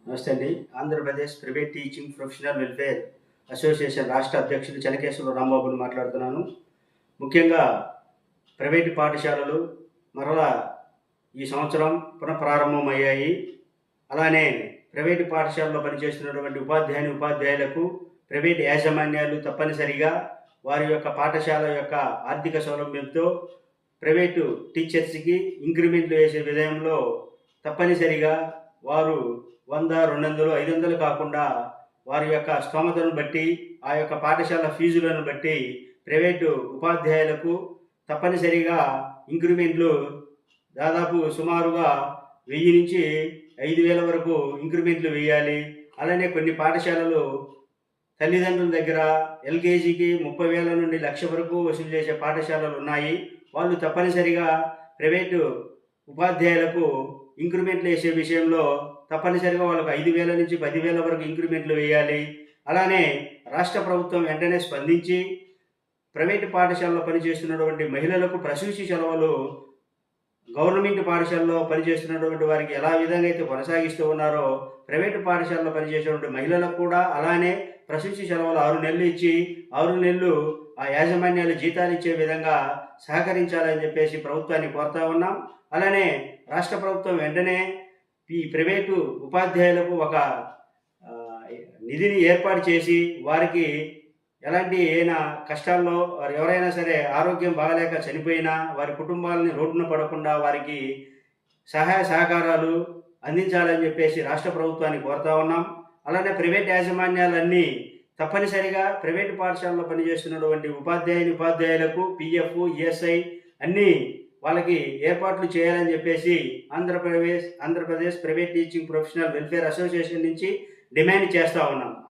నమస్తే అండి. Andhra Pradesh private teaching professional welfare association రాష్ట్ర అధ్యక్షులు చెనకేశ్వర రాంబాబుని మాట్లాడుతున్నాను. ముఖ్యంగా ప్రైవేటు పాఠశాలలు మరలా ఈ సంవత్సరం పునఃప్రారంభమయ్యాయి. అలానే ప్రైవేటు పాఠశాలలో పనిచేస్తున్నటువంటి ఉపాధ్యాయులకు ప్రైవేటు యాజమాన్యాలు తప్పనిసరిగా వారి యొక్క పాఠశాల యొక్క ఆర్థిక సౌలభ్యంతో ప్రైవేటు టీచర్స్‌కి ఇంక్రిమెంట్లు వేసే విధంలో తప్పనిసరిగా వారు 100, 200, 500 కాకుండా వారి యొక్క స్తోమతను బట్టి, ఆ యొక్క పాఠశాల ఫీజులను బట్టి ప్రైవేటు ఉపాధ్యాయులకు తప్పనిసరిగా ఇంక్రిమెంట్లు దాదాపు సుమారుగా 1000-5000 వరకు ఇంక్రిమెంట్లు వేయాలి. అలానే కొన్ని పాఠశాలలు తల్లిదండ్రుల దగ్గర ఎల్‌కేజీకి 30,000 నుండి 1,00,000 వరకు వసూలు చేసే పాఠశాలలు ఉన్నాయి. వాళ్ళు తప్పనిసరిగా ప్రైవేటు ఉపాధ్యాయులకు ఇంక్రిమెంట్లు వేసే విషయంలో తప్పనిసరిగా వాళ్ళకు 5,000 నుంచి 10,000 వరకు ఇంక్రిమెంట్లు వేయాలి. అలానే రాష్ట్ర ప్రభుత్వం వెంటనే స్పందించి ప్రైవేటు పాఠశాలలో పనిచేస్తున్నటువంటి మహిళలకు ప్రసూతి సెలవులు గవర్నమెంట్ పాఠశాలలో పనిచేస్తున్నటువంటి వారికి ఎలా విధంగా అయితే కొనసాగిస్తూ ఉన్నారో, ప్రైవేటు పాఠశాలలో పనిచేసేటువంటి మహిళలకు కూడా అలానే ప్రసూతి సెలవులు 6 నెలలు ఇచ్చి, 6 నెలలు ఆ యాజమాన్యాలు జీతాలు ఇచ్చే విధంగా సహకరించాలని చెప్పేసి ప్రభుత్వాన్ని కోరుతా ఉన్నాం. అలానే రాష్ట్ర ప్రభుత్వం వెంటనే ఈ ప్రైవేటు ఉపాధ్యాయులకు ఒక నిధిని ఏర్పాటు చేసి వారికి ఎలాంటి కష్టాల్లో వారు ఎవరైనా సరే ఆరోగ్యం బాగలేక చనిపోయినా వారి కుటుంబాలని రోడ్డున పడకుండా వారికి సహాయ సహకారాలు అందించాలని చెప్పేసి రాష్ట్ర ప్రభుత్వాన్ని కోరుతా ఉన్నాం. అలానే ప్రైవేట్ యాజమాన్యాలన్నీ తప్పనిసరిగా ప్రైవేటు పాఠశాలలో పనిచేస్తున్నటువంటి ఉపాధ్యాయులకు పిఎఫ్, ఈఎస్ఐ అన్నీ వాళ్ళకి ఏర్పాట్లు చేయాలని చెప్పేసి Andhra Pradesh private teaching professional welfare association నుంచి డిమాండ్ చేస్తూ ఉన్నాం.